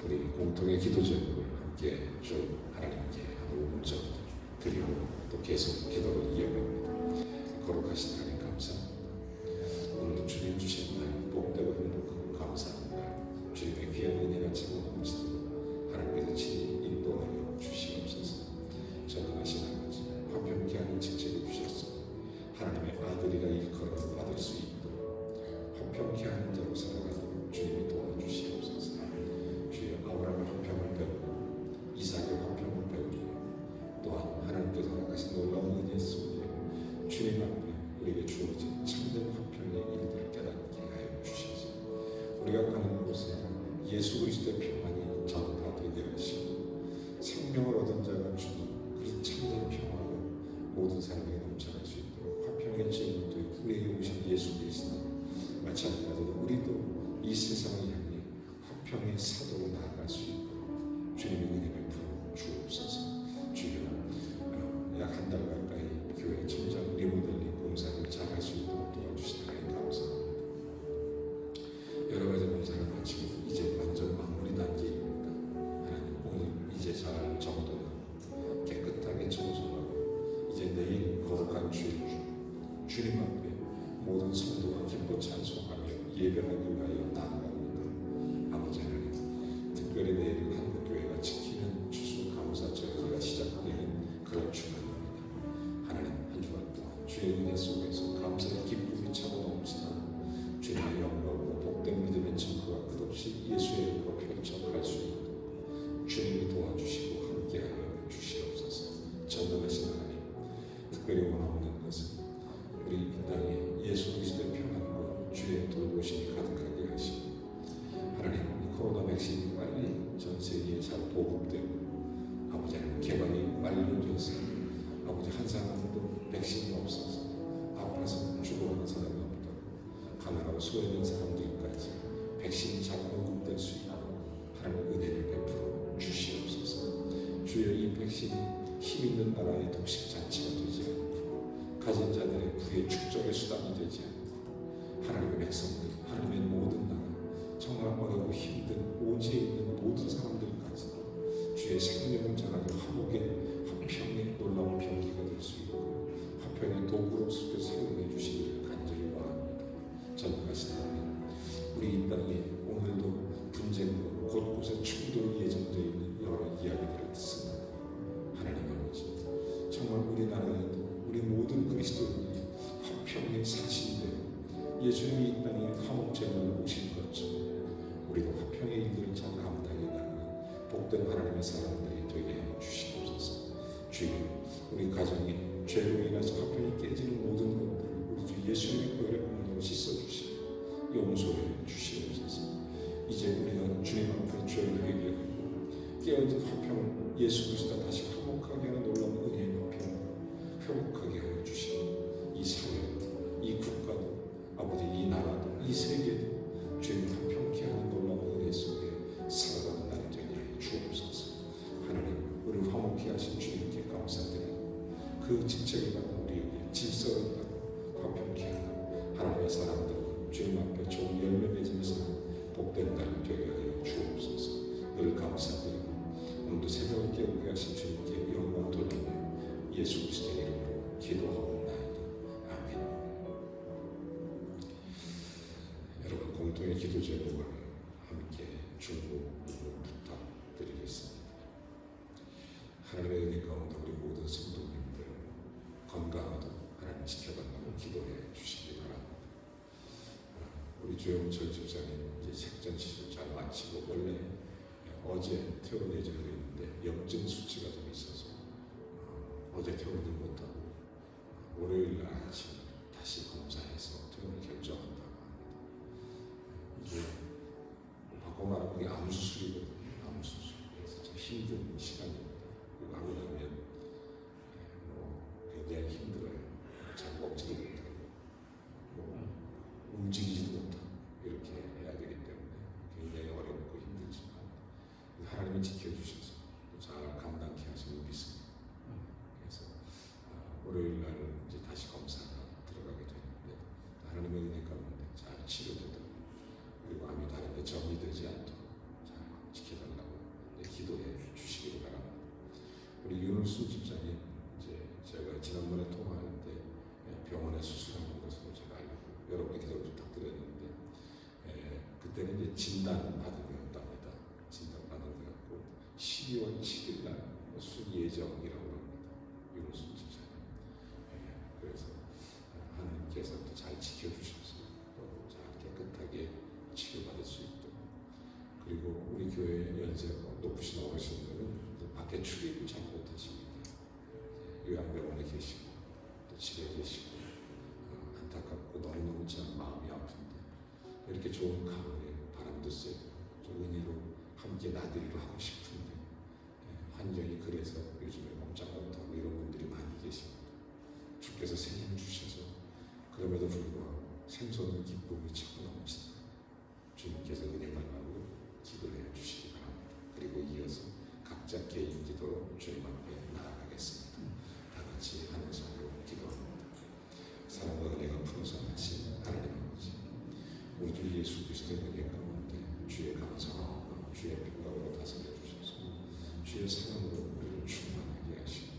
우리 공통의 기도 제목을 함께 좀 하나님께 한 5분 정도 드리고 또 계속 기도를 이어갑니다. 거룩하신 하나님 감사합니다. 오늘도 주님 주신 날 복되고 행복하고 감사합니다. 주님의 귀한 은혜가 차고 넘치도록 하나님께서 친히 인도하여 주시옵소서. 전능하신 아버지 화평케 하는 직책을 주셨어. 하나님의 아들이라 일컬어 받을 수 있도록 화평케 하는 자로 살아가도록 주님이 도와주시옵소서. 주여 아브라함의 화평을 배우고 이삭의 화평을 배우고 또한 하나님께서 허락하신 놀라운 은혜 속에 주님 앞에 우리에게 주어진 참된 화평의 일들을 깨닫게 하여 주셔서 우리가 가는 곳에 예수 그리스도의 평안이 전파되게 하시고 생명을 얻은 자가 주는 그 참된 평화가 모든 사람에게 넘쳐날 수 있도록 화평의 제물도 우리에게 오신 예수 그리스도 마찬가지로 우리도 이 세상을 향해 화평의 사도로 나아갈 수 있도록 주님의 은혜 베풀어 주옵소서. 주여 약 한 달 가까이 교회 천장 리모델링 공사를 잘 할 수 있도록 도와주시니 감사합니다. 여러 가지 공사를 마치고 이제 완전 마무리 단계입니다. 하나님 오늘 이제 잘 정돈하고 깨끗하게 청소하고 이제 내일 거룩한 주님 앞에 모든 성도가 기뻐 찬송하며 예배하기 위하여 나아갑니다. 아버지 하나님 특별히 내일 한국교회가 지키는 추수 감사 절기가 시작되는 그런 주간입니다. 하나님 한 주간 동안 주의 은혜 속에서 감사의 기쁨이 차고 넘치는 주님의 영광과 복된 믿음의 증거가 끝없이 예수의 이름으로 펼쳐갈 수 있도록 주님이 도와주시고 함께하여 주시옵소서. 전능하신 하나님 특별히 원하는 것은 우리 이 땅에 예수 그리스도의 평안과 주의 돌보심이 가득하게 하시고 하나님 이 코로나 백신이 빨리 전 세계에 잘 보급되고 아버지 하나님 개발이 완료돼서 아버지 한 사람도 백신이 없어서 아파서 죽어가는 사람이 없다고 가난하고 소외된 사람들까지 백신이 잘 공급될 수 있도록 하나님 은혜를 베풀어 주시옵소서. 주여 이 백신이 힘 있는 나라의 독식 잔치가 되지 않고 가진 자들의 부의 축적의 수단이 되지 않고 하나님의 백성들, 하나님의 모든 나라 정말 어렵고 힘든 오지에 있는 모든 사람들까지도 주의 생명을 전하는 화목의 화평의 놀라운 병기가 될 수 있고 화평의 도구로 사용해 주시기를 간절히 바랍니다. 전능하신 하나님 우리 이 땅에 오늘도 분쟁과 곳곳에 충돌이 예정되어 있는 여러 이야기들을 듣습니다. 하나님 아버지 정말 우리나라에도 우리 모든 그리스도인이 화평의 사신대로 예수님이 이 땅에 화목제물로 오신 것처럼 우리도 화평의 일들을 잘 감당해 나가는 복된 하나님의 사람들이 되게 해 주시옵소서. 주여 우리 가정에 죄로 인해서 화평이 깨지는 모든 것들을 우리 주 예수님의 보혈의 공로로 씻어주시고 용서해 주시옵소서. 이제 우리가 주님 앞에 죄를 회개하고 깨어진 화평을 예수 그리스도가 다시 화목하게 하는 놀라운 은혜의 화평을 회복하게 하여 주시고 이 사회도 이 국가도 아버지 이 나라도 이 세계도 주님 화평케 하는 놀라운 은혜 속에 살아가는 날이 되게 해 주옵소서. 하나님 우리를 화목케 하신 주님께 감사드리고 그 직책을 받은 우리에게 질서를 받고 화평케 하는 하나님의 사람들 주님 앞에 좋은 열매 맺으면서 복된 날이 되게 하여 주옵소서. 늘 감사드리고 오늘도 새벽을 깨우게 하신 주님께 영광 돌리며 예수 그리스도의 이름으로 기도하옵나이다. 아멘. 여러분 공동의 기도 제목을 함께 중보 부탁드리겠습니다. 하나님의 은혜 가운데 우리 모든 성도님들 건강하도록 하나님 지켜달라고 기도해 주시기 바랍니다. 우리 주영철 집사님 이제 색전 시술 잘 마치고 원래 어제 퇴원 예정이 있는데 염증 수치가 좀 있어서 어제 퇴원을 못하고 월요일 날 아침 다시 검사해서 퇴원을 결정한다고 합니다. 이게 바꿔 말하면 이게 암 수술이거든요. 암 수술. 그래서 좀 힘든 시간입니다. 그거 하고 나면 굉장히 힘들어요. 잘 먹지도 못하고 움직이지도 못하고 이렇게 해야 되기 때문에 굉장히 어렵고 힘들지만 하나님이 지켜주셔서 잘 감당케 하시는 믿습니다. 그래서 월요일 날 이제 다시 검사가 들어가게 되는데 하나님의 은혜 가운데 잘 치료되도록 그리고 암이 다른데 정리되지 않도록 잘 지켜달라고 기도해 주시기 바랍니다. 우리 윤울순 집사님 이제 제가 지난번에 통화할 때 병원에 수술하는 것으로 제가 알고 여러분의 기도를 부탁드렸는데 그때는 이제 진단받은 거였답니다. 진단받은 것 같고 12월 7일 날 수술 예정이라고 합니다. 지켜주셔서 또 잘 깨끗하게 치료받을 수 있도록, 그리고 우리 교회 연세 높으신 어르신들은 또 밖에 출입을 잘 못하십니다. 요양병원에 계시고 또 집에 계시고 안타깝고 너무너무 참 마음이 아픈데 이렇게 좋은 가을에 바람도 쐬고 좀 은혜로 함께 나들이로 하고 싶은데 환경이 그래서 요즘에 꼼짝 못하고 이런 분들이 많이 계십니다. 주께서 생명 주셔서 그럼에도 불구하고 생소한 기쁨이 차고 넘치다. 주님께서 은혜 달라고 기도해 주시기 바랍니다. 그리고 이어서 각자 개인 기도로 주님 앞에 나아가겠습니다. 다 같이 한 손으로 기도합니다. 사랑과 은혜가 풍성하신 하나님 아버지, 우리 주 예수 그리스도의 은혜 가운데 주의 감사함과 주의 평강으로 다스려 주셔서 주의 사랑으로 우리를 충만하게 하시고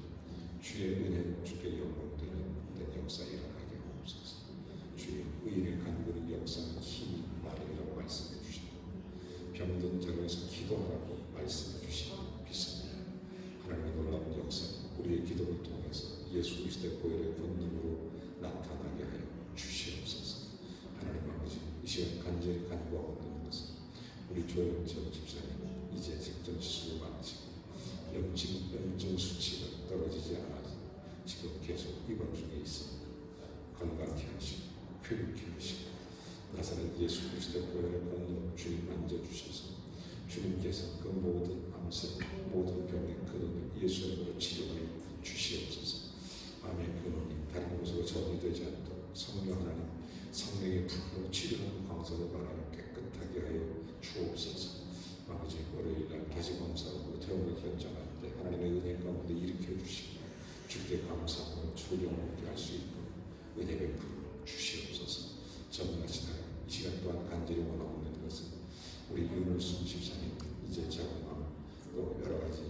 주의 은혜로 주께 영광되는 역사 일어나게 하옵소서. 주의 의인의 간구는 역사는 힘이 마련이라고 말씀해 주시고 병든 자로에서 기도하라고 말씀해 주시고 믿습니다. 하나님의 놀라운 역사 우리의 기도를 통해서 예수 그리스도의 보혈의 권능으로 나타나게 하여 주시옵소서. 하나님 아버지, 이 시간 간절히 간구하고 있는 것은 우리 조영철 집사님 이제 직전 치료를 받으시고 염증 수치가 떨어지지 않아서 지금 계속 입원 중에 있습니다. 건강케 하시고 회복케 하시고 나사렛 예수 그리스도의 보혈의 권능 주님 만져주셔서 주님께서 그 모든 암세 모든 병의 근원을 예수의 이름으로 치료하여 주시옵소서. 암의 근원이 다른 곳으로 전이되지 않도록 성령 하나님 성령의 불로 치료하는 광선을 바라며 깨끗하게 하여 주옵소서. 아버지, 월요일날 다시 검사하고 퇴원을 결정할 때 하나님의 은혜 가운데 일으켜 주시고 주께 감사하고 존경하게 할 수 있도록 은혜 베풀어 주시옵소서. 전능하신 하나님, 이 시간 또한 간절히 원하는 것은 우리 윤을순 집사님 이제 자궁암 또 여러 가지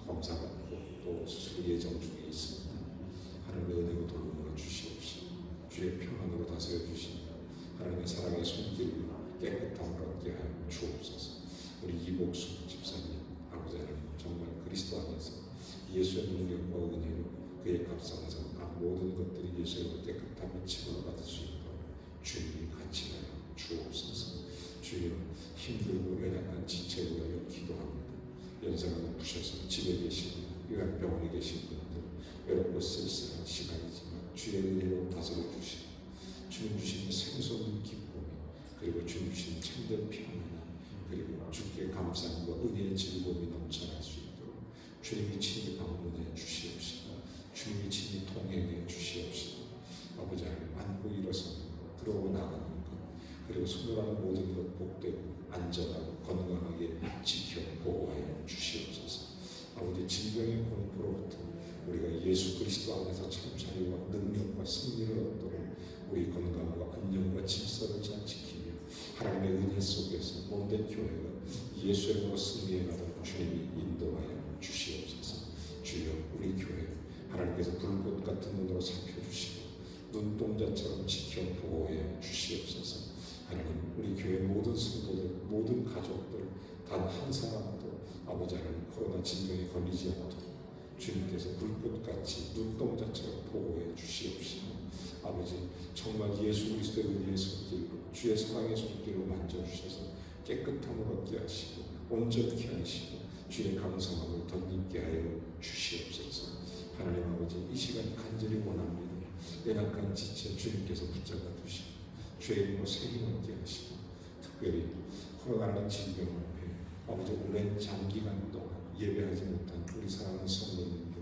검사받고 또 수술 예정 중에 있습니다. 하나님의 은혜로 돌보아 주시옵시고 주의 평안으로 다스려 주시며 하나님의 사랑의 손길로 깨끗함을 얻게 하여 주옵소서. 우리 이복순 집사님 아버지 하나님, 정말 그리스도 안에서 예수의 능력과 은혜로 그의 값상선 모든 것들이 예수의 깨끗함을 치료받을 수 있도록 주님이 같이 하여 주옵소서. 주여, 힘들고 연약한 지체를 위하여 기도합니다. 연세가 높으셔서 집에 계시고 요양병원에 계신 분들 외롭고 쓸쓸한 시간이지만 주의 은혜로 다스려 주시고 주님 주신 생소한 기쁨이 그리고 주님 주신 참된 평안이 그리고 주께 감사함과 은혜의 즐거움이 넘쳐날 수 있도록 주님이 친히 방문해 주시옵시고 주님이 친히 통행해 주시옵시고 아버지 하나님, 안고 일어서는 것, 들어오고 나가는 것, 그리고 손으로하는 모든 것 복되고 안전하고 건강하게 지켜 보호하여 주시옵소서. 아버지, 질병의 공포로부터 우리가 예수 그리스도 안에서 참차리와 능력과 승리를 얻도록 우리 건강과 안녕과 질서를 잘 지키며 하나님의 은혜 속에서 몸된 교회가 예수의 이름으로 승리해가도록 주님이 인도하여 주시옵소서. 주여, 우리 교회 하나님께서 불꽃 같은 눈으로 살펴주시고 눈동자처럼 지켜 보호해 주시옵소서. 하나님, 우리 교회 모든 성도들, 모든 가족들 단 한 사람도 아버지 하나님 코로나 질병에 걸리지 않도록 주님께서 불꽃같이 눈동자처럼 보호해 주시옵시고 아버지, 정말 예수 그리스도의 은혜의 손길로 주의 사랑의 손길로 만져주셔서 깨끗함을 얻게 하시고 온전케 하시고 주의 감사함을 덧입게 하여 주시옵소서. 하나님 아버지, 이 시간 간절히 원합니다. 연약한 지체 주님께서 붙잡아 주시고 주의 이름으로 세임 얻게 하시고 특별히 코로나라는 질병 앞에 아버지 오랜 장기간 동안 예배하지 못한 우리 사랑하는 성도님들,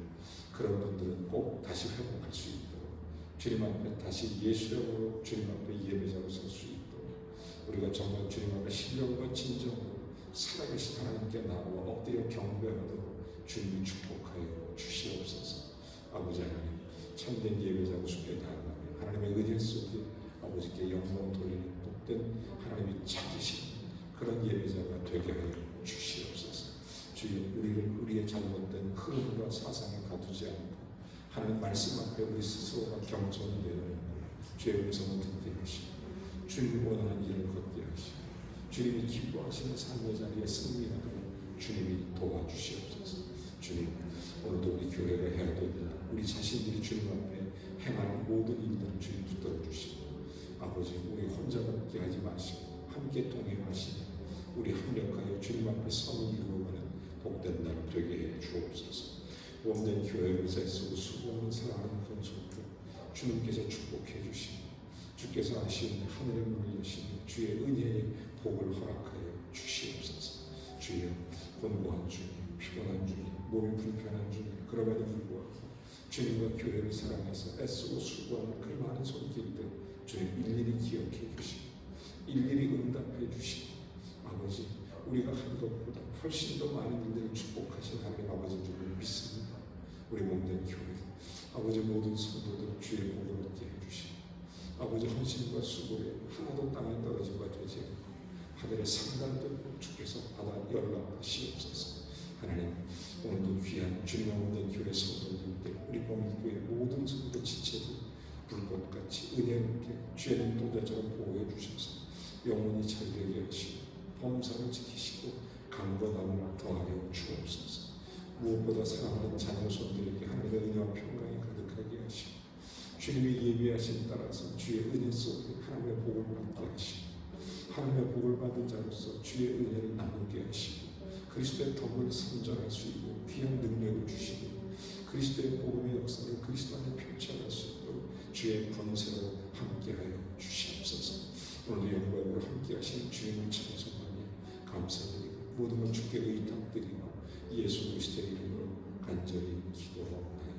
그런 분들은 꼭 다시 회복할 수 있도록 주님 앞에 다시 예수의 이름으로 주님 앞에 예배자로 설 수 있도록 우리가 정말 주님 앞에 신령과 진정으로 살아계신 하나님께 나와 엎드려 경배하도록 주님이 축복하여 주시옵소서. 아버지 하나님, 참된 예배자로 주께 나아가며 하나님의 은혜 속에 아버지께 영광 돌리는 복된 하나님이 찾으신 그런 예배자가 되게 하여 주시옵소서. 주여, 우리의 잘못된 흐름과 사상에 가두지 않고 하나님 말씀 앞에 우리 스스로가 겸손히 내려놓고 주의 음성을 듣게 하시고 주님이 원하는 일을 걷게 하시고 주님이 기뻐하시는 삶의 자리에 승리하도록 주님이 도와주시옵소서. 주님, 오늘도 우리 교회가 해야 될 일, 우리 자신들이 주님 앞에 행할 모든 일들을 주님 붙들어 주시고 함께하지 마시고 함께 동행하시며 우리 합력하여 주님 앞에 선을 이루어가는 복된 날 되게 해 주옵소서. 몸된 교회를 애쓰고 수고하는 사랑하는 동성들 주님께서 축복해 주시고 주께서 하신 하늘의 문을 여시며 주의 은혜의 복을 허락하여 주시옵소서. 주여, 권고한 주님, 피곤한 주님, 몸이 불편한 주님, 그럼에도 불구하고 주님과 교회를 사랑해서 애쓰고 수고하는 그 많은 손길들 주님 일일이 기억해 주시고 일일이 응답해 주시고 아버지, 우리가 한 것보다 훨씬 더 많은 일들을 축복하신 하나님 아버지인 줄 믿습니다. 우리 몸된 교회 아버지 모든 성도들 주의 복을 얻게 해주시고 아버지 헌신과 수고에 하나도 땅에 떨어진 바 되지 않고 하늘의 상단들 주께서 받아 연락하시옵소서. 하나님, 오늘도 귀한 주님 몸된 교회 성도들께 우리 몸교회 모든 성도 지체들 불꽃같이 은혜롭게 주의 눈동자처럼 보호해 주셔서 영원히 잘되게 하시고 범사를 지키시고 강건함을 더하여 주옵소서. 무엇보다 사랑하는 자녀손들에게 하늘의 은혜와 평강이 가득하게 하시고 주님이 예비하신 따라서 주의 은혜 속에 하나님의 복을 받게 하시고 하나님의 복을 받은 자로서 주의 은혜를 나누게 하시고 그리스도의 덕을 선전할 수 있는 귀한 능력을 주시고 그리스도의 복음의 역사를 그리스도 안에 펼쳐갈 수 있도록 주의 권세로 함께하여 주시옵소서. 오늘도 영광으로 함께하신 주님을 찬송하며 감사드리고 모든 걸 주께 의탁드리며 예수 그리스도의 이름으로 간절히 기도하옵나이다.